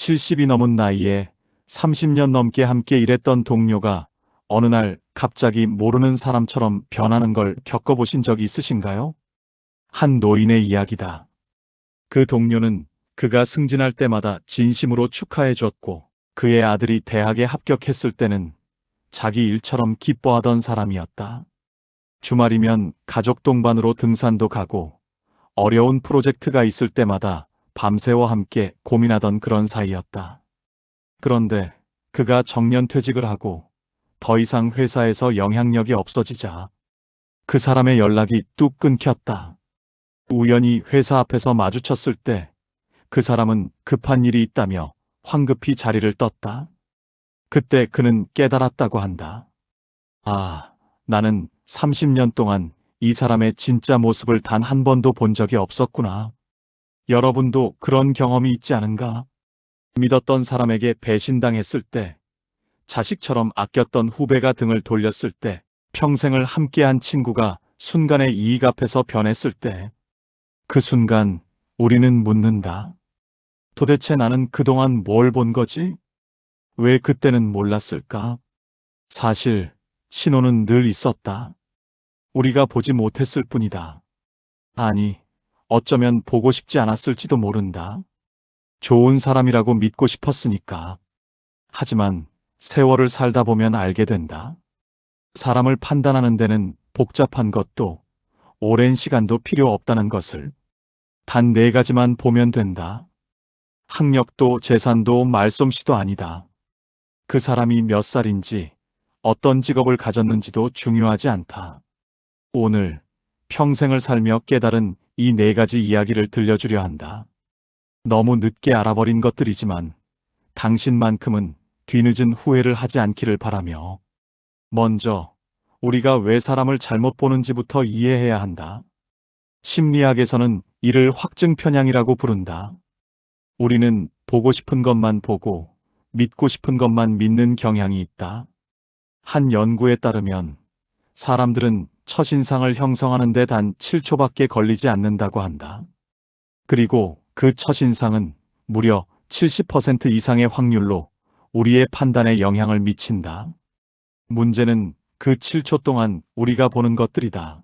70이 넘은 나이에 30년 넘게 함께 일했던 동료가 어느 날 갑자기 모르는 사람처럼 변하는 걸 겪어보신 적이 있으신가요? 한 노인의 이야기다. 그 동료는 그가 승진할 때마다 진심으로 축하해줬고, 그의 아들이 대학에 합격했을 때는 자기 일처럼 기뻐하던 사람이었다. 주말이면 가족 동반으로 등산도 가고, 어려운 프로젝트가 있을 때마다 밤새워 함께 고민하던 그런 사이였다. 그런데 그가 정년퇴직을 하고 더 이상 회사에서 영향력이 없어지자 그 사람의 연락이 뚝 끊겼다. 우연히 회사 앞에서 마주쳤을 때 그 사람은 급한 일이 있다며 황급히 자리를 떴다. 그때 그는 깨달았다고 한다. 아, 나는 30년 동안 이 사람의 진짜 모습을 단 한 번도 본 적이 없었구나. 여러분도 그런 경험이 있지 않은가? 믿었던 사람에게 배신당했을 때, 자식처럼 아꼈던 후배가 등을 돌렸을 때, 평생을 함께한 친구가 순간에 이익 앞에서 변했을 때, 그 순간 우리는 묻는다. 도대체 나는 그동안 뭘 본 거지? 왜 그때는 몰랐을까? 사실 신호는 늘 있었다. 우리가 보지 못했을 뿐이다. 아니, 어쩌면 보고 싶지 않았을지도 모른다. 좋은 사람이라고 믿고 싶었으니까. 하지만 세월을 살다 보면 알게 된다. 사람을 판단하는 데는 복잡한 것도 오랜 시간도 필요 없다는 것을. 단 4가지만 보면 된다. 학력도 재산도 말솜씨도 아니다. 그 사람이 몇 살인지, 어떤 직업을 가졌는지도 중요하지 않다. 오늘 평생을 살며 깨달은 이 4가지 이야기를 들려주려 한다. 너무 늦게 알아버린 것들이지만 당신만큼은 뒤늦은 후회를 하지 않기를 바라며, 먼저 우리가 왜 사람을 잘못 보는지부터 이해해야 한다. 심리학에서는 이를 확증 편향이라고 부른다. 우리는 보고 싶은 것만 보고 믿고 싶은 것만 믿는 경향이 있다. 한 연구에 따르면 사람들은 첫인상을 형성하는 데 단 7초밖에 걸리지 않는다고 한다. 그리고 그 첫인상은 무려 70% 이상의 확률로 우리의 판단에 영향을 미친다. 문제는 그 7초 동안 우리가 보는 것들이다.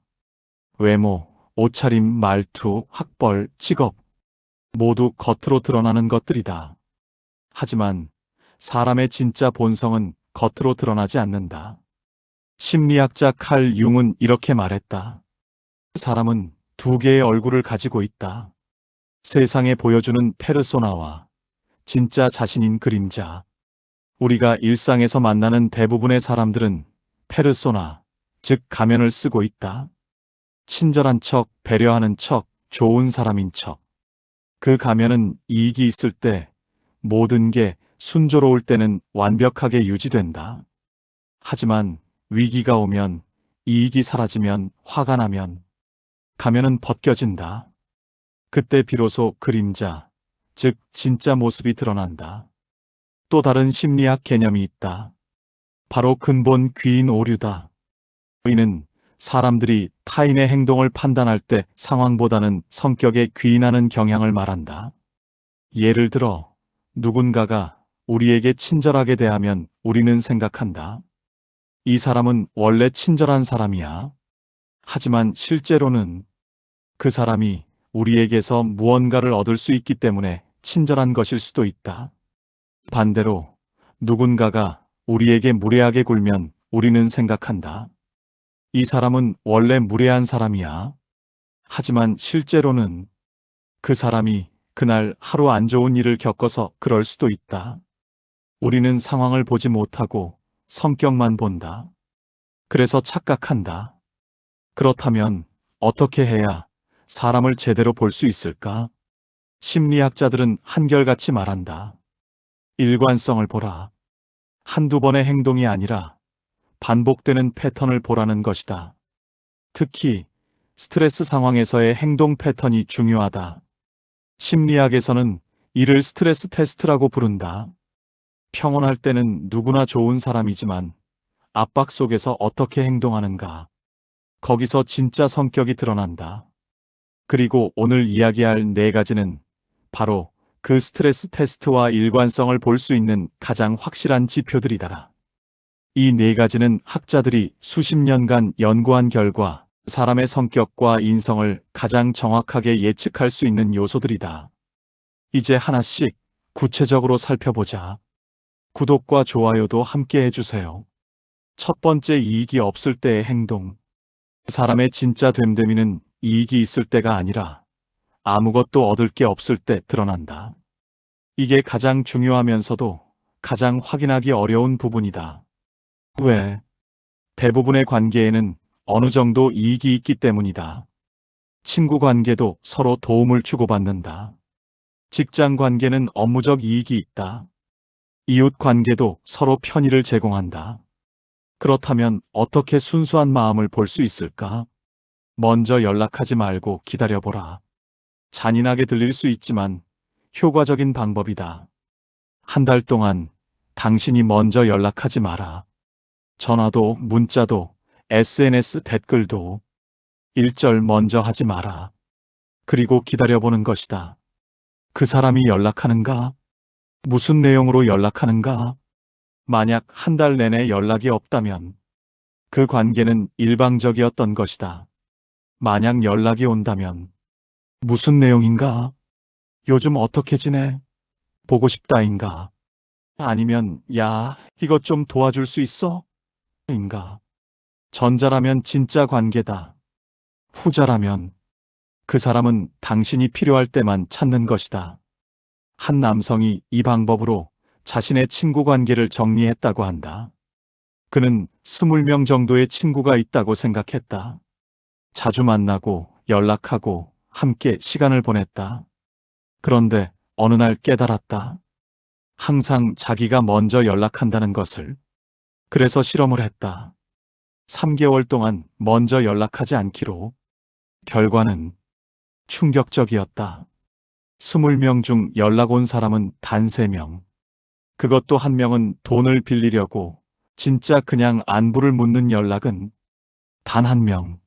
외모, 옷차림, 말투, 학벌, 직업, 모두 겉으로 드러나는 것들이다. 하지만 사람의 진짜 본성은 겉으로 드러나지 않는다. 심리학자 칼 융은 이렇게 말했다. 사람은 2개의 얼굴을 가지고 있다. 세상에 보여주는 페르소나와 진짜 자신인 그림자. 우리가 일상에서 만나는 대부분의 사람들은 페르소나, 즉 가면을 쓰고 있다. 친절한 척, 배려하는 척, 좋은 사람인 척. 그 가면은 이익이 있을 때, 모든 게 순조로울 때는 완벽하게 유지된다. 하지만 위기가 오면, 이익이 사라지면, 화가 나면 가면은 벗겨진다. 그때 비로소 그림자, 즉 진짜 모습이 드러난다. 또 다른 심리학 개념이 있다. 바로 근본 귀인 오류다. 이는 사람들이 타인의 행동을 판단할 때 상황보다는 성격에 귀인하는 경향을 말한다. 예를 들어 누군가가 우리에게 친절하게 대하면 우리는 생각한다. 이 사람은 원래 친절한 사람이야. 하지만 실제로는 그 사람이 우리에게서 무언가를 얻을 수 있기 때문에 친절한 것일 수도 있다. 반대로 누군가가 우리에게 무례하게 굴면 우리는 생각한다. 이 사람은 원래 무례한 사람이야. 하지만 실제로는 그 사람이 그날 하루 안 좋은 일을 겪어서 그럴 수도 있다. 우리는 상황을 보지 못하고 성격만 본다. 그래서 착각한다. 그렇다면 어떻게 해야 사람을 제대로 볼 수 있을까? 심리학자들은 한결같이 말한다. 일관성을 보라. 한두 번의 행동이 아니라 반복되는 패턴을 보라는 것이다. 특히 스트레스 상황에서의 행동 패턴이 중요하다. 심리학에서는 이를 스트레스 테스트라고 부른다. 평온할 때는 누구나 좋은 사람이지만 압박 속에서 어떻게 행동하는가? 거기서 진짜 성격이 드러난다. 그리고 오늘 이야기할 4가지는 바로 그 스트레스 테스트와 일관성을 볼 수 있는 가장 확실한 지표들이다. 이 네 가지는 학자들이 수십 년간 연구한 결과 사람의 성격과 인성을 가장 정확하게 예측할 수 있는 요소들이다. 이제 하나씩 구체적으로 살펴보자. 구독과 좋아요도 함께 해주세요. 첫 번째, 이익이 없을 때의 행동. 사람의 진짜 됨됨이는 이익이 있을 때가 아니라 아무것도 얻을 게 없을 때 드러난다. 이게 가장 중요하면서도 가장 확인하기 어려운 부분이다. 왜? 대부분의 관계에는 어느 정도 이익이 있기 때문이다. 친구 관계도 서로 도움을 주고받는다. 직장 관계는 업무적 이익이 있다. 이웃 관계도 서로 편의를 제공한다. 그렇다면 어떻게 순수한 마음을 볼 수 있을까? 먼저 연락하지 말고 기다려보라. 잔인하게 들릴 수 있지만 효과적인 방법이다. 한 달 동안 당신이 먼저 연락하지 마라. 전화도, 문자도, SNS 댓글도 일절 먼저 하지 마라. 그리고 기다려보는 것이다. 그 사람이 연락하는가? 무슨 내용으로 연락하는가? 만약 한 달 내내 연락이 없다면 그 관계는 일방적이었던 것이다. 만약 연락이 온다면 무슨 내용인가? 요즘 어떻게 지내? 보고 싶다인가? 아니면 야, 이것 좀 도와줄 수 있어? 인가? 전자라면 진짜 관계다. 후자라면 그 사람은 당신이 필요할 때만 찾는 것이다. 한 남성이 이 방법으로 자신의 친구 관계를 정리했다고 한다. 그는 20명 정도의 친구가 있다고 생각했다. 자주 만나고 연락하고 함께 시간을 보냈다. 그런데 어느 날 깨달았다. 항상 자기가 먼저 연락한다는 것을. 그래서 실험을 했다. 3개월 동안 먼저 연락하지 않기로. 결과는 충격적이었다. 20명 중 연락 온 사람은 단 3명. 그것도 한 명은 돈을 빌리려고 진짜 그냥 안부를 묻는 연락은 단 1명.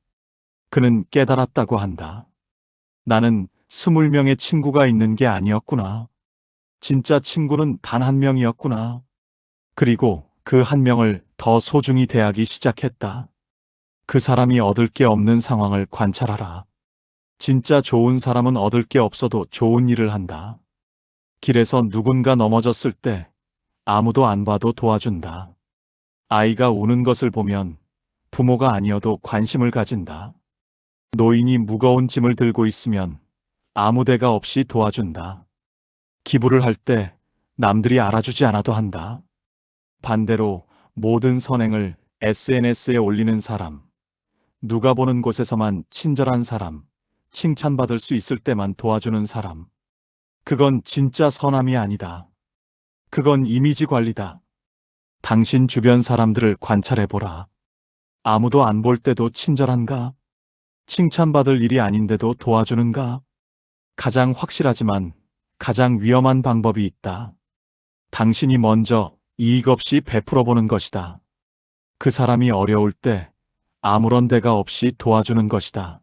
그는 깨달았다고 한다. 나는 20명의 친구가 있는 게 아니었구나. 진짜 친구는 단 1명이었구나. 그리고 그 1명을 더 소중히 대하기 시작했다. 그 사람이 얻을 게 없는 상황을 관찰하라. 진짜 좋은 사람은 얻을 게 없어도 좋은 일을 한다. 길에서 누군가 넘어졌을 때 아무도 안 봐도 도와준다. 아이가 우는 것을 보면 부모가 아니어도 관심을 가진다. 노인이 무거운 짐을 들고 있으면 아무 데가 없이 도와준다. 기부를 할 때 남들이 알아주지 않아도 한다. 반대로 모든 선행을 SNS에 올리는 사람, 누가 보는 곳에서만 친절한 사람, 칭찬받을 수 있을 때만 도와주는 사람, 그건 진짜 선함이 아니다. 그건 이미지 관리다. 당신 주변 사람들을 관찰해보라. 아무도 안 볼 때도 친절한가? 칭찬받을 일이 아닌데도 도와주는가? 가장 확실하지만 가장 위험한 방법이 있다. 당신이 먼저 이익 없이 베풀어 보는 것이다. 그 사람이 어려울 때 아무런 데가 없이 도와주는 것이다.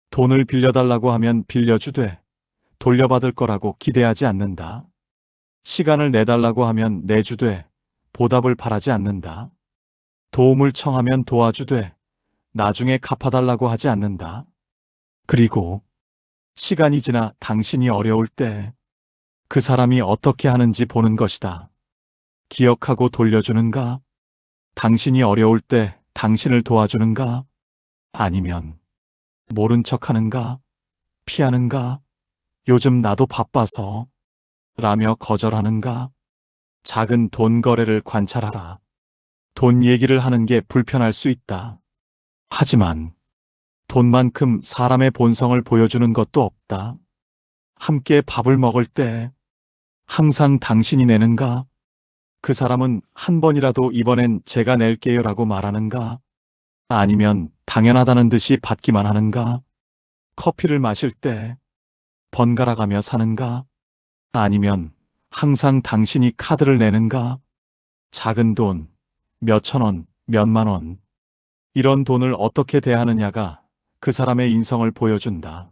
돈을 빌려달라고 하면 빌려주되 돌려받을 거라고 기대하지 않는다. 시간을 내달라고 하면 내주되 보답을 바라지 않는다. 도움을 청하면 도와주되 나중에 갚아달라고 하지 않는다. 그리고 시간이 지나 당신이 어려울 때 그 사람이 어떻게 하는지 보는 것이다. 기억하고 돌려주는가? 당신이 어려울 때 당신을 도와주는가? 아니면 모른 척하는가? 피하는가? 요즘 나도 바빠서 라며 거절하는가? 작은 돈 거래를 관찰하라. 돈 얘기를 하는 게 불편할 수 있다. 하지만 돈만큼 사람의 본성을 보여주는 것도 없다. 함께 밥을 먹을 때 항상 당신이 내는가? 그 사람은 한 번이라도 이번엔 제가 낼게요 라고 말하는가? 아니면 당연하다는 듯이 받기만 하는가? 커피를 마실 때 번갈아 가며 사는가? 아니면 항상 당신이 카드를 내는가? 작은 돈, 몇천 원, 몇만 원. 이런 돈을 어떻게 대하느냐가 그 사람의 인성을 보여준다.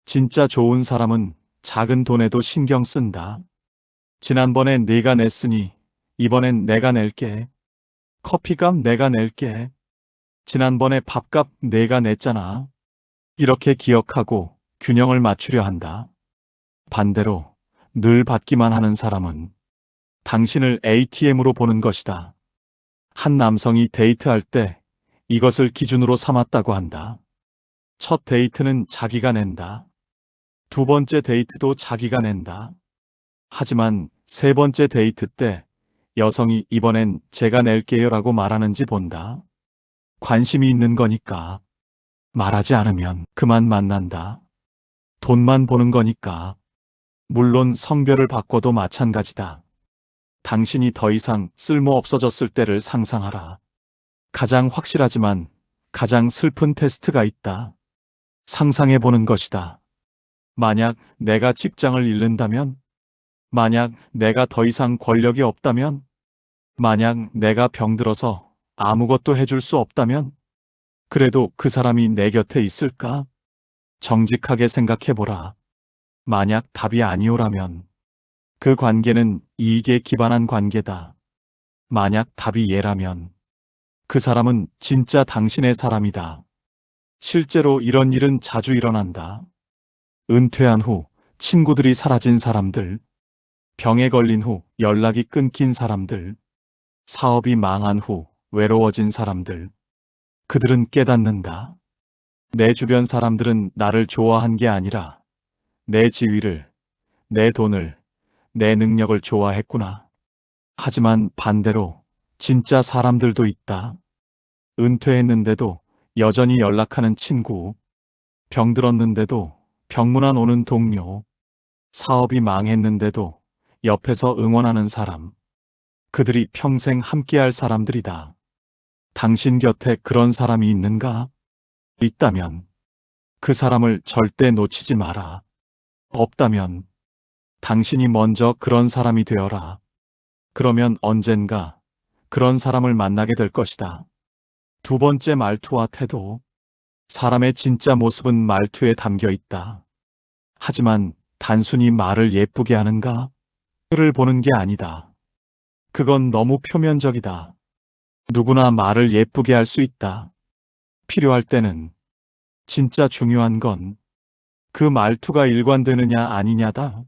진짜 좋은 사람은 작은 돈에도 신경 쓴다. 지난번에 네가 냈으니 이번엔 내가 낼게. 커피값 내가 낼게. 지난번에 밥값 내가 냈잖아. 이렇게 기억하고 균형을 맞추려 한다. 반대로 늘 받기만 하는 사람은 당신을 ATM으로 보는 것이다. 한 남성이 데이트할 때 이것을 기준으로 삼았다고 한다. 첫 데이트는 자기가 낸다. 두 번째 데이트도 자기가 낸다. 하지만 세 번째 데이트 때 여성이 이번엔 제가 낼게요 라고 말하는지 본다. 관심이 있는 거니까. 말하지 않으면 그만 만난다. 돈만 보는 거니까. 물론 성별을 바꿔도 마찬가지다. 당신이 더 이상 쓸모 없어졌을 때를 상상하라. 가장 확실하지만 가장 슬픈 테스트가 있다. 상상해 보는 것이다. 만약 내가 직장을 잃는다면? 만약 내가 더 이상 권력이 없다면? 만약 내가 병들어서 아무것도 해줄 수 없다면? 그래도 그 사람이 내 곁에 있을까? 정직하게 생각해보라. 만약 답이 아니오라면 그 관계는 이익에 기반한 관계다. 만약 답이 예라면 그 사람은 진짜 당신의 사람이다. 실제로 이런 일은 자주 일어난다. 은퇴한 후 친구들이 사라진 사람들, 병에 걸린 후 연락이 끊긴 사람들, 사업이 망한 후 외로워진 사람들. 그들은 깨닫는다. 내 주변 사람들은 나를 좋아한 게 아니라 내 지위를, 내 돈을, 내 능력을 좋아했구나. 하지만 반대로 진짜 사람들도 있다. 은퇴했는데도 여전히 연락하는 친구, 병들었는데도 병문안 오는 동료, 사업이 망했는데도 옆에서 응원하는 사람. 그들이 평생 함께할 사람들이다. 당신 곁에 그런 사람이 있는가? 있다면 그 사람을 절대 놓치지 마라. 없다면 당신이 먼저 그런 사람이 되어라. 그러면 언젠가 그런 사람을 만나게 될 것이다. 두 번째 말투와 태도. 사람의 진짜 모습은 말투에 담겨 있다. 하지만 단순히 말을 예쁘게 하는가? 그를 보는 게 아니다. 그건 너무 표면적이다. 누구나 말을 예쁘게 할 수 있다. 필요할 때는. 진짜 중요한 건 그 말투가 일관되느냐 아니냐다.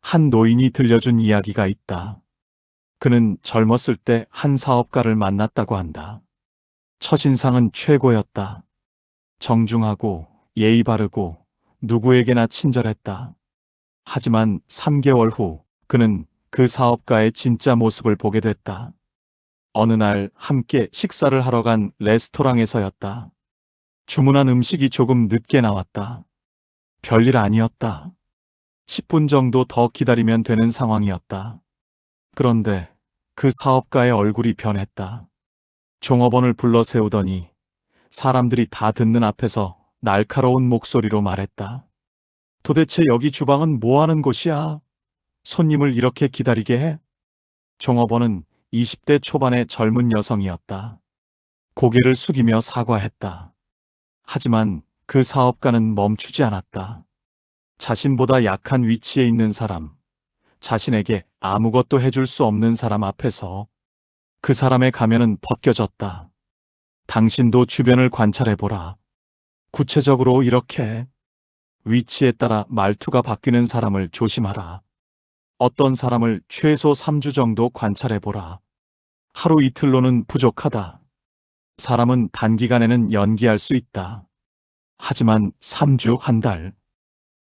한 노인이 들려준 이야기가 있다. 그는 젊었을 때 한 사업가를 만났다고 한다. 첫인상은 최고였다. 정중하고 예의 바르고 누구에게나 친절했다. 하지만 3개월 후 그는 그 사업가의 진짜 모습을 보게 됐다. 어느 날 함께 식사를 하러 간 레스토랑에서였다. 주문한 음식이 조금 늦게 나왔다. 별일 아니었다. 10분 정도 더 기다리면 되는 상황이었다. 그런데 그 사업가의 얼굴이 변했다. 종업원을 불러 세우더니 사람들이 다 듣는 앞에서 날카로운 목소리로 말했다. 도대체 여기 주방은 뭐 하는 곳이야? 손님을 이렇게 기다리게 해? 종업원은 20대 초반의 젊은 여성이었다. 고개를 숙이며 사과했다. 하지만 그 사업가는 멈추지 않았다. 자신보다 약한 위치에 있는 사람, 자신에게 아무것도 해줄 수 없는 사람 앞에서 그 사람의 가면은 벗겨졌다. 당신도 주변을 관찰해보라. 구체적으로 이렇게 위치에 따라 말투가 바뀌는 사람을 조심하라. 어떤 사람을 최소 3주 정도 관찰해보라. 하루 이틀로는 부족하다. 사람은 단기간에는 연기할 수 있다. 하지만 3주, 한 달.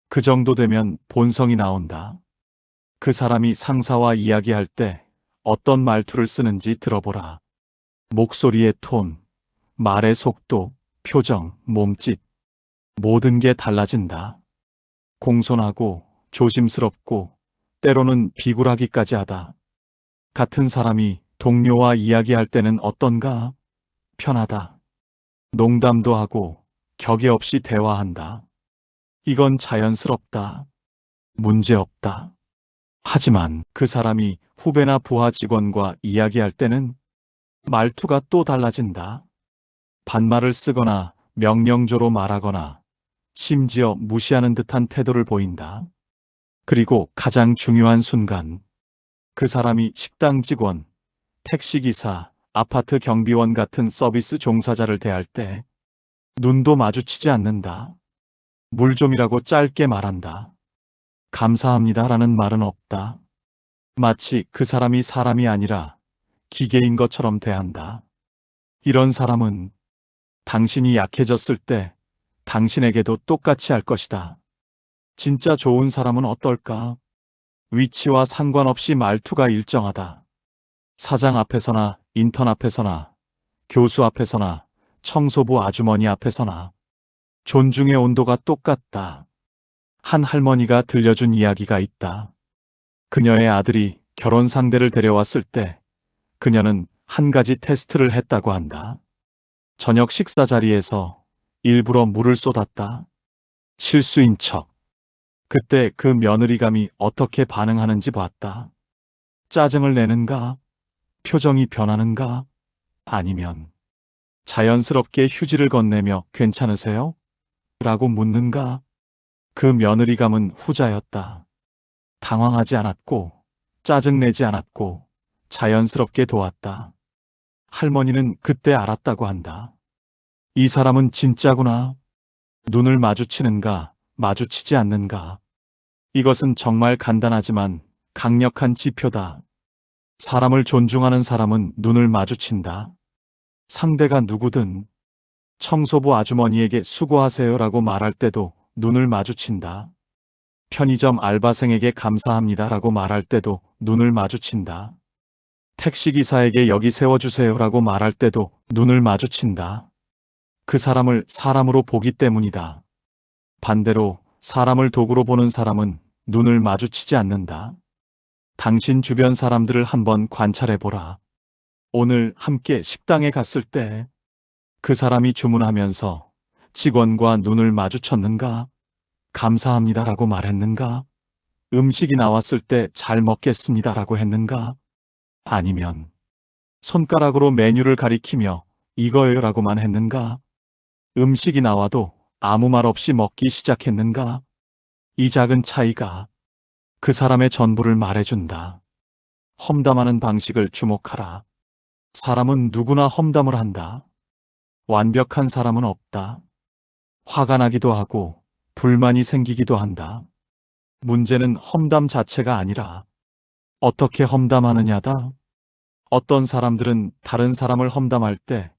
그 정도 되면 본성이 나온다. 그 사람이 상사와 이야기할 때 어떤 말투를 쓰는지 들어보라. 목소리의 톤, 말의 속도, 표정, 몸짓. 모든 게 달라진다. 공손하고 조심스럽고 때로는 비굴하기까지 하다. 같은 사람이 동료와 이야기할 때는 어떤가? 편하다. 농담도 하고 격이 없이 대화한다. 이건 자연스럽다. 문제없다. 하지만 그 사람이 후배나 부하 직원과 이야기할 때는 말투가 또 달라진다. 반말을 쓰거나 명령조로 말하거나 심지어 무시하는 듯한 태도를 보인다. 그리고 가장 중요한 순간, 그 사람이 식당 직원, 택시기사, 아파트 경비원 같은 서비스 종사자를 대할 때 눈도 마주치지 않는다. 물 좀이라고 짧게 말한다. 감사합니다라는 말은 없다. 마치 그 사람이 사람이 아니라 기계인 것처럼 대한다. 이런 사람은 당신이 약해졌을 때 당신에게도 똑같이 할 것이다. 진짜 좋은 사람은 어떨까? 위치와 상관없이 말투가 일정하다. 사장 앞에서나 인턴 앞에서나 교수 앞에서나 청소부 아주머니 앞에서나 존중의 온도가 똑같다. 한 할머니가 들려준 이야기가 있다. 그녀의 아들이 결혼 상대를 데려왔을 때 그녀는 한 가지 테스트를 했다고 한다. 저녁 식사 자리에서 일부러 물을 쏟았다. 실수인 척. 그때 그 며느리감이 어떻게 반응하는지 봤다. 짜증을 내는가? 표정이 변하는가? 아니면 자연스럽게 휴지를 건네며 괜찮으세요? 라고 묻는가? 그 며느리감은 후자였다. 당황하지 않았고, 짜증내지 않았고, 자연스럽게 도왔다. 할머니는 그때 알았다고 한다. 이 사람은 진짜구나. 눈을 마주치는가, 마주치지 않는가. 이것은 정말 간단하지만 강력한 지표다. 사람을 존중하는 사람은 눈을 마주친다. 상대가 누구든 청소부 아주머니에게 수고하세요라고 말할 때도 눈을 마주친다. 편의점 알바생에게 감사합니다라고 말할 때도 눈을 마주친다. 택시기사에게 여기 세워주세요라고 말할 때도 눈을 마주친다. 그 사람을 사람으로 보기 때문이다. 반대로 사람을 도구로 보는 사람은 눈을 마주치지 않는다. 당신 주변 사람들을 한번 관찰해보라. 오늘 함께 식당에 갔을 때 그 사람이 주문하면서 직원과 눈을 마주쳤는가? 감사합니다라고 말했는가? 음식이 나왔을 때 잘 먹겠습니다라고 했는가? 아니면 손가락으로 메뉴를 가리키며 이거예요라고만 했는가? 음식이 나와도 아무 말 없이 먹기 시작했는가? 이 작은 차이가 그 사람의 전부를 말해준다. 험담하는 방식을 주목하라. 사람은 누구나 험담을 한다. 완벽한 사람은 없다. 화가 나기도 하고 불만이 생기기도 한다. 문제는 험담 자체가 아니라 어떻게 험담하느냐다. 어떤 사람들은 다른 사람을 험담할 때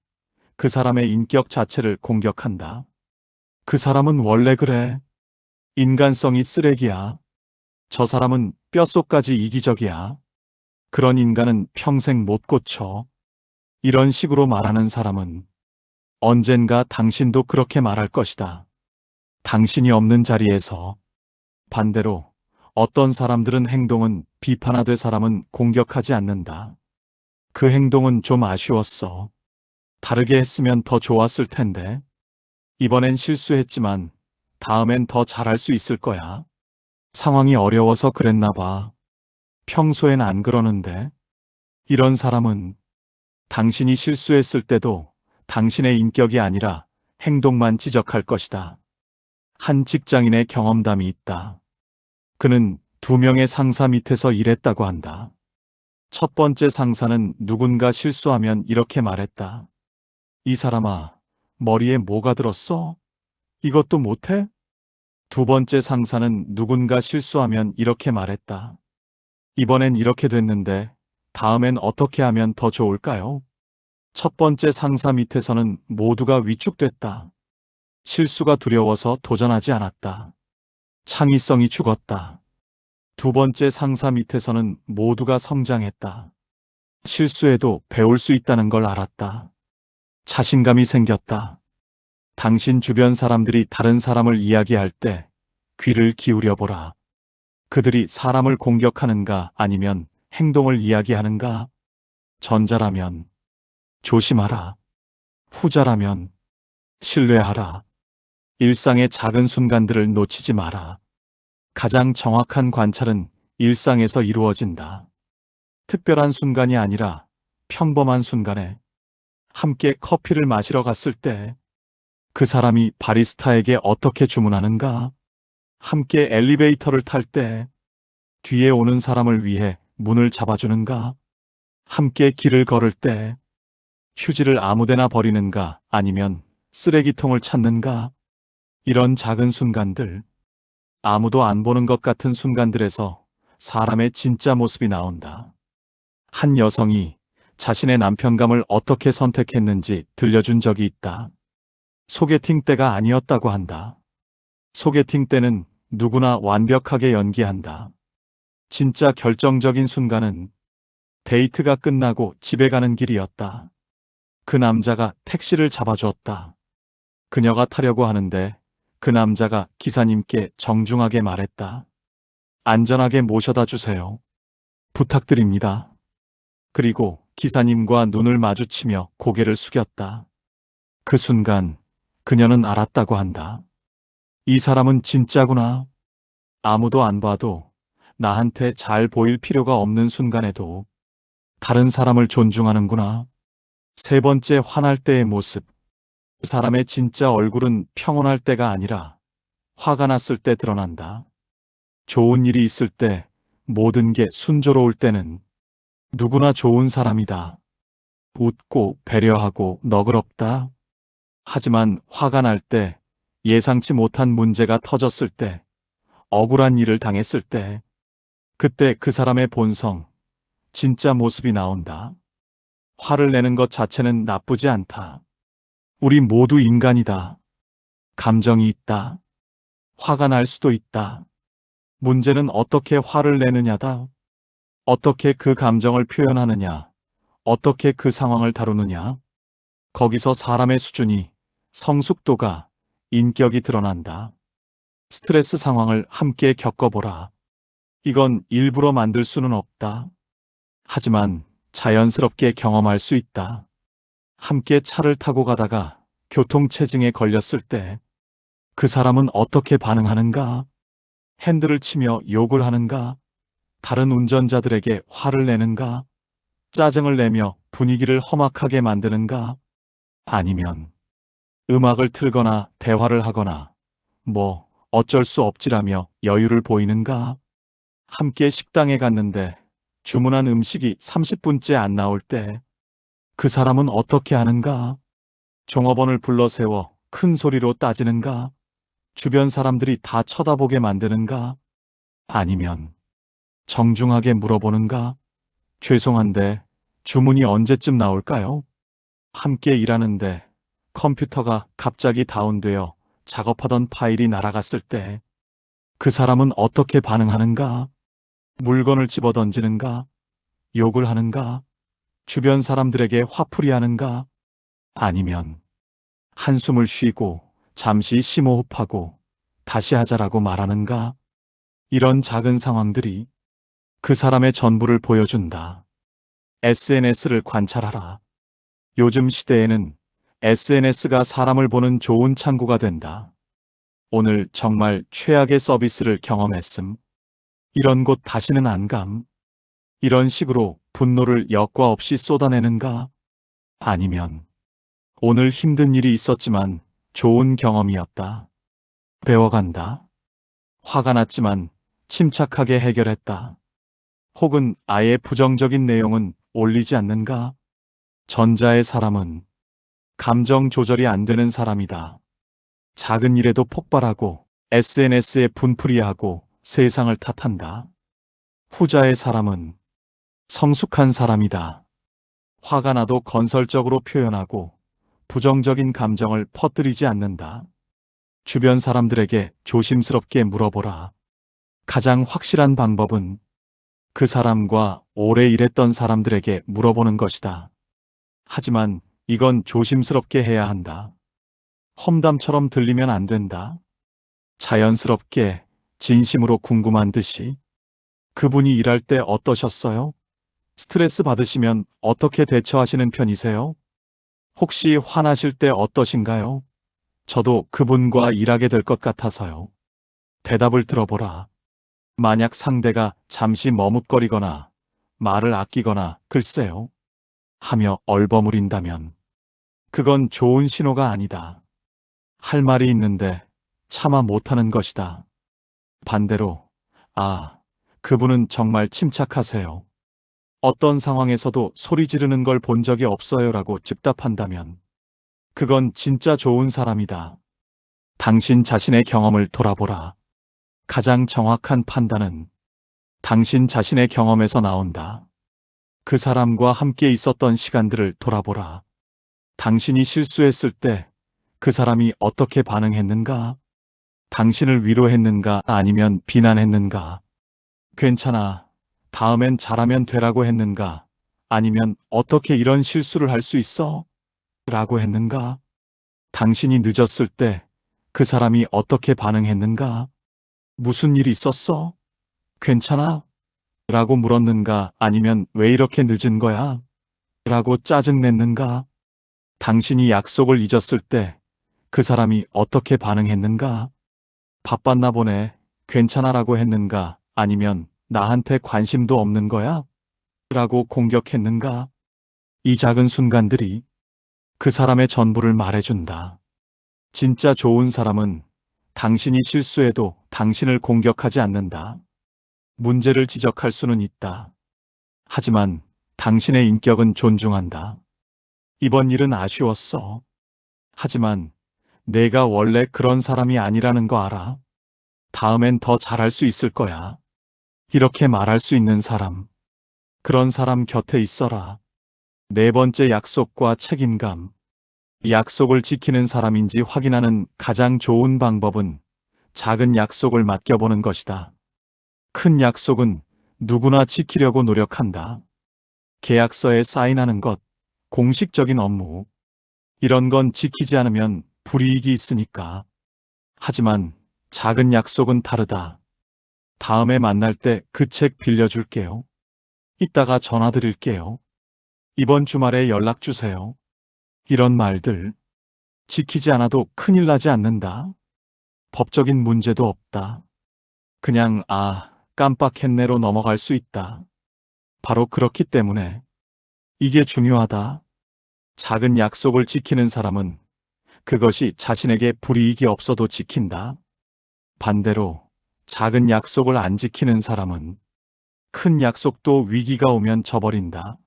그 사람의 인격 자체를 공격한다. 그 사람은 원래 그래. 인간성이 쓰레기야. 저 사람은 뼛속까지 이기적이야. 그런 인간은 평생 못 고쳐. 이런 식으로 말하는 사람은 언젠가 당신도 그렇게 말할 것이다. 당신이 없는 자리에서. 반대로 어떤 사람들은 행동은 비판하되 사람은 공격하지 않는다. 그 행동은 좀 아쉬웠어. 다르게 했으면 더 좋았을 텐데. 이번엔 실수했지만 다음엔 더 잘할 수 있을 거야. 상황이 어려워서 그랬나 봐. 평소엔 안 그러는데. 이런 사람은 당신이 실수했을 때도 당신의 인격이 아니라 행동만 지적할 것이다. 한 직장인의 경험담이 있다. 그는 2명의 상사 밑에서 일했다고 한다. 첫 번째 상사는 누군가 실수하면 이렇게 말했다. 이 사람아, 머리에 뭐가 들었어? 이것도 못해? 두 번째 상사는 누군가 실수하면 이렇게 말했다. 이번엔 이렇게 됐는데 다음엔 어떻게 하면 더 좋을까요? 첫 번째 상사 밑에서는 모두가 위축됐다. 실수가 두려워서 도전하지 않았다. 창의성이 죽었다. 두 번째 상사 밑에서는 모두가 성장했다. 실수해도 배울 수 있다는 걸 알았다. 자신감이 생겼다. 당신 주변 사람들이 다른 사람을 이야기할 때 귀를 기울여 보라. 그들이 사람을 공격하는가 아니면 행동을 이야기하는가? 전자라면 조심하라. 후자라면 신뢰하라. 일상의 작은 순간들을 놓치지 마라. 가장 정확한 관찰은 일상에서 이루어진다. 특별한 순간이 아니라 평범한 순간에 함께 커피를 마시러 갔을 때 그 사람이 바리스타에게 어떻게 주문하는가? 함께 엘리베이터를 탈 때 뒤에 오는 사람을 위해 문을 잡아주는가? 함께 길을 걸을 때 휴지를 아무데나 버리는가? 아니면 쓰레기통을 찾는가? 이런 작은 순간들, 아무도 안 보는 것 같은 순간들에서 사람의 진짜 모습이 나온다. 한 여성이 자신의 남편감을 어떻게 선택했는지 들려준 적이 있다. 소개팅 때가 아니었다고 한다. 소개팅 때는 누구나 완벽하게 연기한다. 진짜 결정적인 순간은 데이트가 끝나고 집에 가는 길이었다. 그 남자가 택시를 잡아주었다. 그녀가 타려고 하는데 그 남자가 기사님께 정중하게 말했다. 안전하게 모셔다 주세요. 부탁드립니다. 그리고 기사님과 눈을 마주치며 고개를 숙였다. 그 순간 그녀는 알았다고 한다. 이 사람은 진짜구나. 아무도 안 봐도 나한테 잘 보일 필요가 없는 순간에도 다른 사람을 존중하는구나. 세 번째, 화날 때의 모습. 사람의 진짜 얼굴은 평온할 때가 아니라 화가 났을 때 드러난다. 좋은 일이 있을 때, 모든 게 순조로울 때는 누구나 좋은 사람이다. 웃고 배려하고 너그럽다. 하지만 화가 날 때, 예상치 못한 문제가 터졌을 때, 억울한 일을 당했을 때, 그때 그 사람의 본성, 진짜 모습이 나온다. 화를 내는 것 자체는 나쁘지 않다. 우리 모두 인간이다. 감정이 있다. 화가 날 수도 있다. 문제는 어떻게 화를 내느냐다. 어떻게 그 감정을 표현하느냐. 어떻게 그 상황을 다루느냐. 거기서 사람의 수준이, 성숙도가, 인격이 드러난다. 스트레스 상황을 함께 겪어보라. 이건 일부러 만들 수는 없다. 하지만 자연스럽게 경험할 수 있다. 함께 차를 타고 가다가 교통체증에 걸렸을 때 그 사람은 어떻게 반응하는가? 핸들을 치며 욕을 하는가? 다른 운전자들에게 화를 내는가? 짜증을 내며 분위기를 험악하게 만드는가? 아니면 음악을 틀거나 대화를 하거나 뭐 어쩔 수 없지라며 여유를 보이는가? 함께 식당에 갔는데 주문한 음식이 30분째 안 나올 때 그 사람은 어떻게 하는가? 종업원을 불러 세워 큰 소리로 따지는가? 주변 사람들이 다 쳐다보게 만드는가? 아니면 정중하게 물어보는가? 죄송한데 주문이 언제쯤 나올까요? 함께 일하는데 컴퓨터가 갑자기 다운되어 작업하던 파일이 날아갔을 때 그 사람은 어떻게 반응하는가? 물건을 집어던지는가? 욕을 하는가? 주변 사람들에게 화풀이 하는가? 아니면 한숨을 쉬고 잠시 심호흡하고 다시 하자라고 말하는가? 이런 작은 상황들이 그 사람의 전부를 보여준다. SNS를 관찰하라. 요즘 시대에는 SNS가 사람을 보는 좋은 창구가 된다. 오늘 정말 최악의 서비스를 경험했음. 이런 곳 다시는 안 감. 이런 식으로 분노를 여과 없이 쏟아내는가? 아니면 오늘 힘든 일이 있었지만 좋은 경험이었다. 배워간다. 화가 났지만 침착하게 해결했다. 혹은 아예 부정적인 내용은 올리지 않는가? 전자의 사람은 감정 조절이 안 되는 사람이다. 작은 일에도 폭발하고 SNS에 분풀이하고 세상을 탓한다. 후자의 사람은 성숙한 사람이다. 화가 나도 건설적으로 표현하고 부정적인 감정을 퍼뜨리지 않는다. 주변 사람들에게 조심스럽게 물어보라. 가장 확실한 방법은 그 사람과 오래 일했던 사람들에게 물어보는 것이다. 하지만 이건 조심스럽게 해야 한다. 험담처럼 들리면 안 된다. 자연스럽게 진심으로 궁금한 듯이. 그분이 일할 때 어떠셨어요? 스트레스 받으시면 어떻게 대처하시는 편이세요? 혹시 화나실 때 어떠신가요? 저도 그분과 일하게 될 것 같아서요. 대답을 들어보라. 만약 상대가 잠시 머뭇거리거나 말을 아끼거나 글쎄요 하며 얼버무린다면 그건 좋은 신호가 아니다. 할 말이 있는데 차마 못하는 것이다. 반대로 아, 그분은 정말 침착하세요. 어떤 상황에서도 소리 지르는 걸 본 적이 없어요라고 즉답한다면 그건 진짜 좋은 사람이다. 당신 자신의 경험을 돌아보라. 가장 정확한 판단은 당신 자신의 경험에서 나온다. 그 사람과 함께 있었던 시간들을 돌아보라. 당신이 실수했을 때 그 사람이 어떻게 반응했는가? 당신을 위로했는가 아니면 비난했는가? 괜찮아. 다음엔 잘하면 되라고 했는가? 아니면 어떻게 이런 실수를 할 수 있어? 라고 했는가? 당신이 늦었을 때 그 사람이 어떻게 반응했는가? 무슨 일이 있었어? 괜찮아? 라고 물었는가? 아니면 왜 이렇게 늦은 거야? 라고 짜증냈는가? 당신이 약속을 잊었을 때 그 사람이 어떻게 반응했는가? 바빴나 보네. 괜찮아라고 했는가? 아니면 나한테 관심도 없는 거야? 라고 공격했는가? 이 작은 순간들이 그 사람의 전부를 말해준다. 진짜 좋은 사람은 당신이 실수해도 당신을 공격하지 않는다. 문제를 지적할 수는 있다. 하지만 당신의 인격은 존중한다. 이번 일은 아쉬웠어. 하지만 내가 원래 그런 사람이 아니라는 거 알아. 다음엔 더 잘할 수 있을 거야. 이렇게 말할 수 있는 사람. 그런 사람 곁에 있어라. 네 번째, 약속과 책임감. 약속을 지키는 사람인지 확인하는 가장 좋은 방법은 작은 약속을 맡겨보는 것이다. 큰 약속은 누구나 지키려고 노력한다. 계약서에 사인하는 것, 공식적인 업무. 이런 건 지키지 않으면 불이익이 있으니까. 하지만 작은 약속은 다르다. 다음에 만날 때 그 책 빌려줄게요. 이따가 전화 드릴게요. 이번 주말에 연락 주세요. 이런 말들. 지키지 않아도 큰일 나지 않는다. 법적인 문제도 없다. 그냥 깜빡했네로 넘어갈 수 있다. 바로 그렇기 때문에 이게 중요하다. 작은 약속을 지키는 사람은 그것이 자신에게 불이익이 없어도 지킨다. 반대로 작은 약속을 안 지키는 사람은 큰 약속도 위기가 오면 저버린다.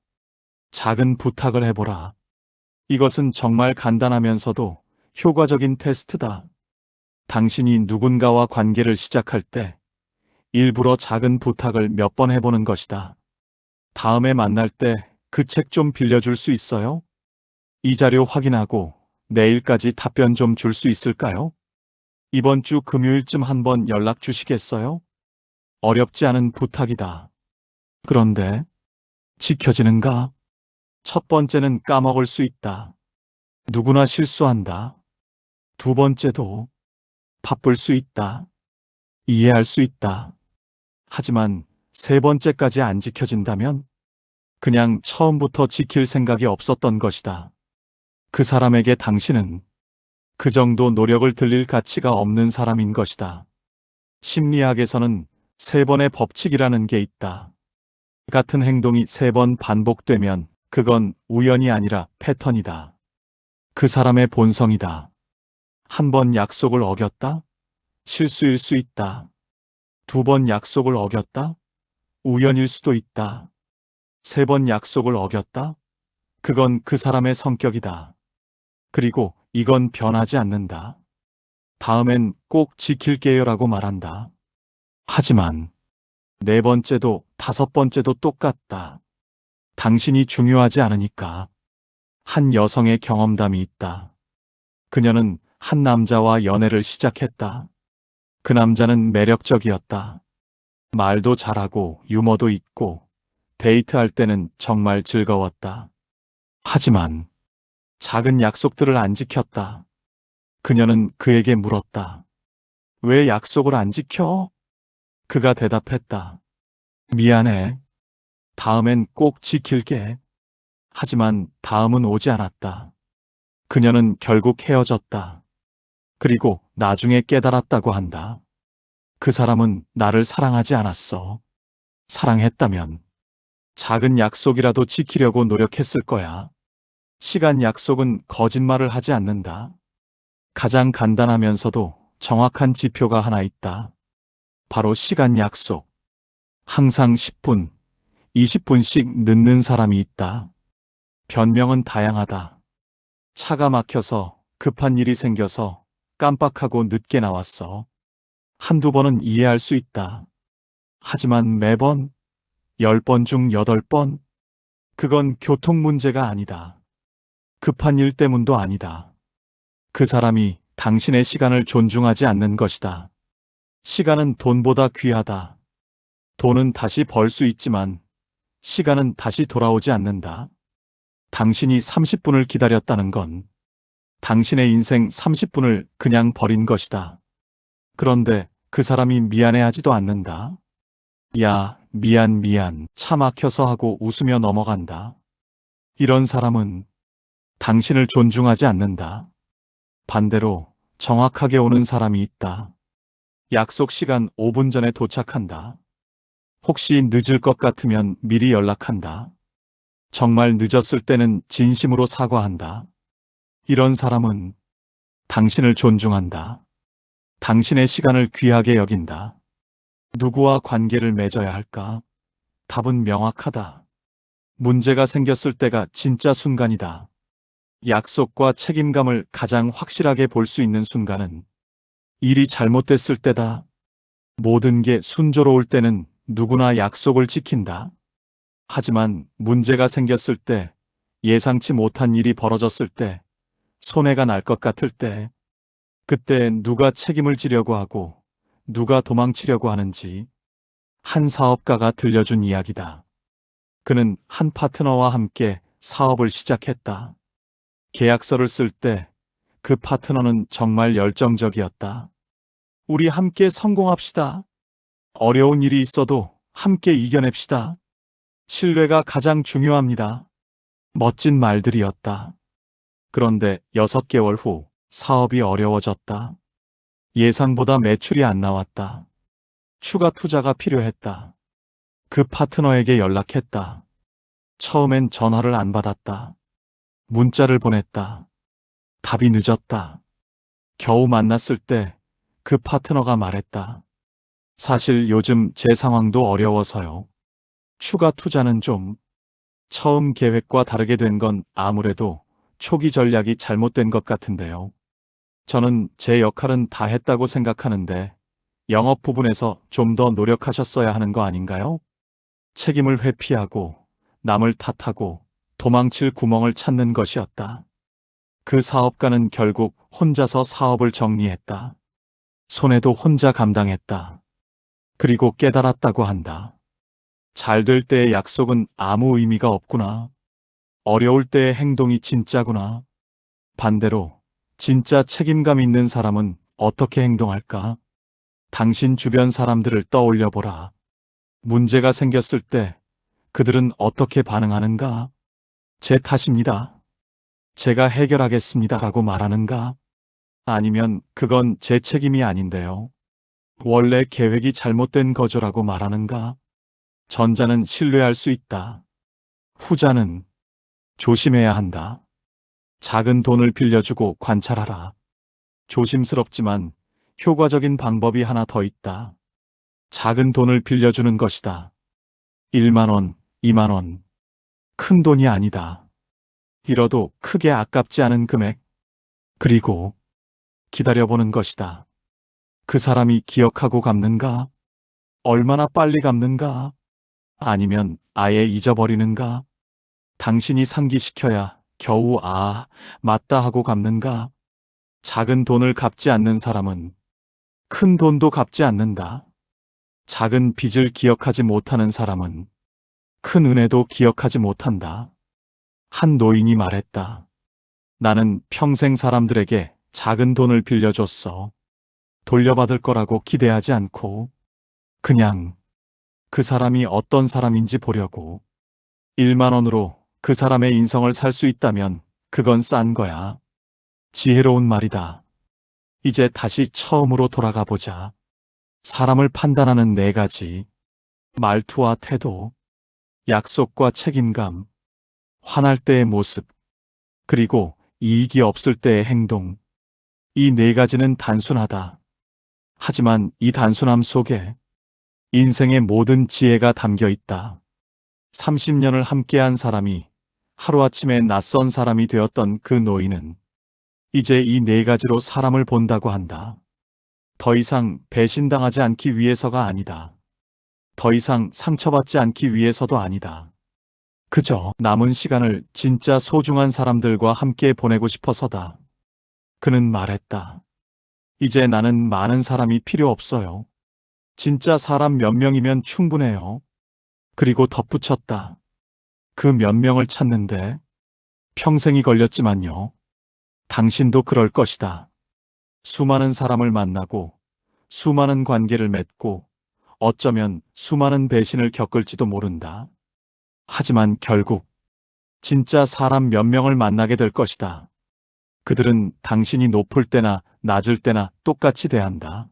작은 부탁을 해보라. 이것은 정말 간단하면서도 효과적인 테스트다. 당신이 누군가와 관계를 시작할 때 일부러 작은 부탁을 몇 번 해보는 것이다. 다음에 만날 때 그 책 좀 빌려줄 수 있어요? 이 자료 확인하고 내일까지 답변 좀 줄 수 있을까요? 이번 주 금요일쯤 한번 연락 주시겠어요? 어렵지 않은 부탁이다. 그런데 지켜지는가? 첫 번째는 까먹을 수 있다. 누구나 실수한다. 두 번째도 바쁠 수 있다. 이해할 수 있다. 하지만 세 번째까지 안 지켜진다면 그냥 처음부터 지킬 생각이 없었던 것이다. 그 사람에게 당신은 그 정도 노력을 들릴 가치가 없는 사람인 것이다. 심리학에서는 세 번의 법칙이라는 게 있다. 같은 행동이 세 번 반복되면 그건 우연이 아니라 패턴이다. 그 사람의 본성이다. 한 번 약속을 어겼다? 실수일 수 있다. 두 번 약속을 어겼다? 우연일 수도 있다. 세 번 약속을 어겼다? 그건 그 사람의 성격이다. 그리고 이건 변하지 않는다. 다음엔 꼭 지킬게요라고 말한다. 하지만 네 번째도 다섯 번째도 똑같다. 당신이 중요하지 않으니까. 한 여성의 경험담이 있다. 그녀는 한 남자와 연애를 시작했다. 그 남자는 매력적이었다. 말도 잘하고 유머도 있고 데이트할 때는 정말 즐거웠다. 하지만 작은 약속들을 안 지켰다. 그녀는 그에게 물었다. 왜 약속을 안 지켜? 그가 대답했다. 미안해. 다음엔 꼭 지킬게. 하지만 다음은 오지 않았다. 그녀는 결국 헤어졌다. 그리고 나중에 깨달았다고 한다. 그 사람은 나를 사랑하지 않았어. 사랑했다면 작은 약속이라도 지키려고 노력했을 거야. 시간 약속은 거짓말을 하지 않는다. 가장 간단하면서도 정확한 지표가 하나 있다. 바로 시간 약속. 항상 10분, 20분씩 늦는 사람이 있다. 변명은 다양하다. 차가 막혀서, 급한 일이 생겨서, 깜빡하고 늦게 나왔어. 한두 번은 이해할 수 있다. 하지만 매번, 10번 중 8번, 그건 교통 문제가 아니다. 급한 일 때문도 아니다. 그 사람이 당신의 시간을 존중하지 않는 것이다. 시간은 돈보다 귀하다. 돈은 다시 벌 수 있지만 시간은 다시 돌아오지 않는다. 당신이 30분을 기다렸다는 건 당신의 인생 30분을 그냥 버린 것이다. 그런데 그 사람이 미안해하지도 않는다. 야, 미안, 차 막혀서 하고 웃으며 넘어간다. 이런 사람은 당신을 존중하지 않는다. 반대로 정확하게 오는 사람이 있다. 약속 시간 5분 전에 도착한다. 혹시 늦을 것 같으면 미리 연락한다. 정말 늦었을 때는 진심으로 사과한다. 이런 사람은 당신을 존중한다. 당신의 시간을 귀하게 여긴다. 누구와 관계를 맺어야 할까? 답은 명확하다. 문제가 생겼을 때가 진짜 순간이다. 약속과 책임감을 가장 확실하게 볼 수 있는 순간은 일이 잘못됐을 때다. 모든 게 순조로울 때는 누구나 약속을 지킨다. 하지만 문제가 생겼을 때, 예상치 못한 일이 벌어졌을 때, 손해가 날 것 같을 때, 그때 누가 책임을 지려고 하고 누가 도망치려고 하는지 한 사업가가 들려준 이야기다. 그는 한 파트너와 함께 사업을 시작했다. 계약서를 쓸 때 그 파트너는 정말 열정적이었다. 우리 함께 성공합시다. 어려운 일이 있어도 함께 이겨냅시다. 신뢰가 가장 중요합니다. 멋진 말들이었다. 그런데 6개월 후 사업이 어려워졌다. 예상보다 매출이 안 나왔다. 추가 투자가 필요했다. 그 파트너에게 연락했다. 처음엔 전화를 안 받았다. 문자를 보냈다. 답이 늦었다. 겨우 만났을 때 그 파트너가 말했다. 사실 요즘 제 상황도 어려워서요. 추가 투자는 좀. 처음 계획과 다르게 된 건 아무래도 초기 전략이 잘못된 것 같은데요. 저는 제 역할은 다 했다고 생각하는데 영업 부분에서 좀 더 노력하셨어야 하는 거 아닌가요? 책임을 회피하고 남을 탓하고 도망칠 구멍을 찾는 것이었다. 그 사업가는 결국 혼자서 사업을 정리했다. 손해도 혼자 감당했다. 그리고 깨달았다고 한다. 잘 될 때의 약속은 아무 의미가 없구나. 어려울 때의 행동이 진짜구나. 반대로 진짜 책임감 있는 사람은 어떻게 행동할까? 당신 주변 사람들을 떠올려 보라. 문제가 생겼을 때 그들은 어떻게 반응하는가? 제 탓입니다. 제가 해결하겠습니다. 라고 말하는가? 아니면 그건 제 책임이 아닌데요. 원래 계획이 잘못된 거죠라고 말하는가? 전자는 신뢰할 수 있다. 후자는 조심해야 한다. 작은 돈을 빌려주고 관찰하라. 조심스럽지만 효과적인 방법이 하나 더 있다. 작은 돈을 빌려주는 것이다. 1만 원, 2만 원. 큰 돈이 아니다. 잃어도 크게 아깝지 않은 금액. 그리고 기다려보는 것이다. 그 사람이 기억하고 갚는가? 얼마나 빨리 갚는가? 아니면 아예 잊어버리는가? 당신이 상기시켜야 겨우 맞다 하고 갚는가? 작은 돈을 갚지 않는 사람은 큰 돈도 갚지 않는다. 작은 빚을 기억하지 못하는 사람은 큰 은혜도 기억하지 못한다. 한 노인이 말했다. 나는 평생 사람들에게 작은 돈을 빌려줬어. 돌려받을 거라고 기대하지 않고 그냥 그 사람이 어떤 사람인지 보려고. 1만 원으로 그 사람의 인성을 살 수 있다면 그건 싼 거야. 지혜로운 말이다. 이제 다시 처음으로 돌아가 보자. 사람을 판단하는 4가지. 말투와 태도, 약속과 책임감, 화날 때의 모습, 그리고 이익이 없을 때의 행동. 이 4가지는 단순하다. 하지만 이 단순함 속에 인생의 모든 지혜가 담겨 있다. 30년을 함께한 사람이 하루아침에 낯선 사람이 되었던 그 노인은 이제 이 네 가지로 사람을 본다고 한다. 더 이상 배신당하지 않기 위해서가 아니다. 더 이상 상처받지 않기 위해서도 아니다. 그저 남은 시간을 진짜 소중한 사람들과 함께 보내고 싶어서다. 그는 말했다. 이제 나는 많은 사람이 필요 없어요. 진짜 사람 몇 명이면 충분해요. 그리고 덧붙였다. 그 몇 명을 찾는데 평생이 걸렸지만요. 당신도 그럴 것이다. 수많은 사람을 만나고 수많은 관계를 맺고 어쩌면 수많은 배신을 겪을지도 모른다. 하지만 결국 진짜 사람 몇 명을 만나게 될 것이다. 그들은 당신이 높을 때나 낮을 때나 똑같이 대한다.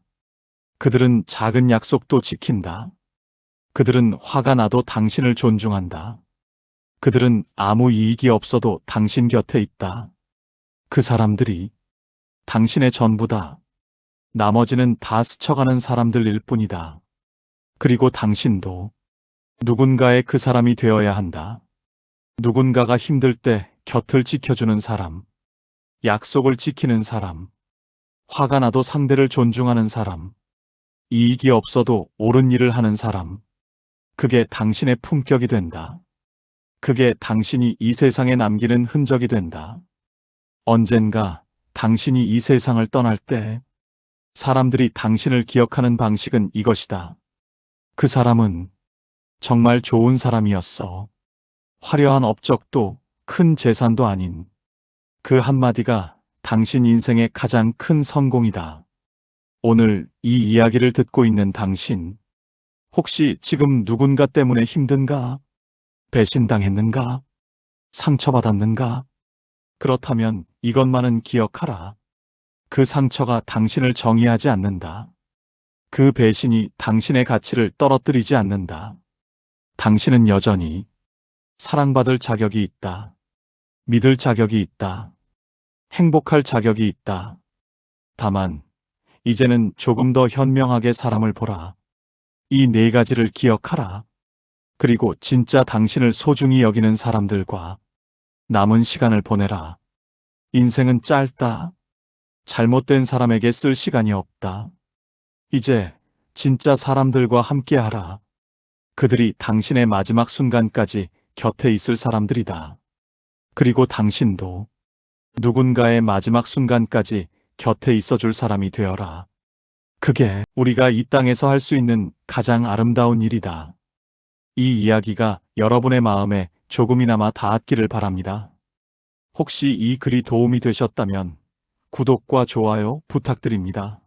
그들은 작은 약속도 지킨다. 그들은 화가 나도 당신을 존중한다. 그들은 아무 이익이 없어도 당신 곁에 있다. 그 사람들이 당신의 전부다. 나머지는 다 스쳐가는 사람들일 뿐이다. 그리고 당신도 누군가의 그 사람이 되어야 한다. 누군가가 힘들 때 곁을 지켜주는 사람, 약속을 지키는 사람, 화가 나도 상대를 존중하는 사람, 이익이 없어도 옳은 일을 하는 사람. 그게 당신의 품격이 된다. 그게 당신이 이 세상에 남기는 흔적이 된다. 언젠가 당신이 이 세상을 떠날 때 사람들이 당신을 기억하는 방식은 이것이다. 그 사람은 정말 좋은 사람이었어. 화려한 업적도 큰 재산도 아닌 그 한마디가 당신 인생의 가장 큰 성공이다. 오늘 이 이야기를 듣고 있는 당신, 혹시 지금 누군가 때문에 힘든가? 배신당했는가? 상처받았는가? 그렇다면 이것만은 기억하라. 그 상처가 당신을 정의하지 않는다. 그 배신이 당신의 가치를 떨어뜨리지 않는다. 당신은 여전히 사랑받을 자격이 있다. 믿을 자격이 있다. 행복할 자격이 있다. 다만 이제는 조금 더 현명하게 사람을 보라. 이 네 가지를 기억하라. 그리고 진짜 당신을 소중히 여기는 사람들과 남은 시간을 보내라. 인생은 짧다. 잘못된 사람에게 쓸 시간이 없다. 이제 진짜 사람들과 함께하라. 그들이 당신의 마지막 순간까지 곁에 있을 사람들이다. 그리고 당신도 누군가의 마지막 순간까지 곁에 있어줄 사람이 되어라. 그게 우리가 이 땅에서 할 수 있는 가장 아름다운 일이다. 이 이야기가 여러분의 마음에 조금이나마 닿았기를 바랍니다. 혹시 이 글이 도움이 되셨다면 구독과 좋아요 부탁드립니다.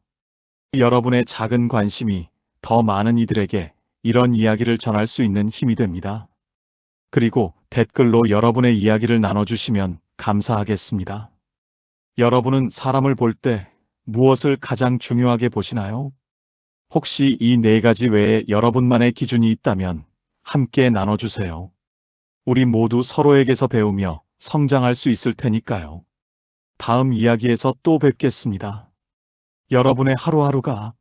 여러분의 작은 관심이 더 많은 이들에게 이런 이야기를 전할 수 있는 힘이 됩니다. 그리고 댓글로 여러분의 이야기를 나눠주시면 감사하겠습니다. 여러분은 사람을 볼 때 무엇을 가장 중요하게 보시나요? 혹시 이 네 가지 외에 여러분만의 기준이 있다면 함께 나눠주세요. 우리 모두 서로에게서 배우며 성장할 수 있을 테니까요. 다음 이야기에서 또 뵙겠습니다. 여러분의 하루하루가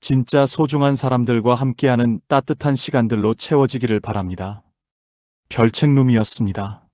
진짜 소중한 사람들과 함께하는 따뜻한 시간들로 채워지기를 바랍니다. 별책룸이었습니다.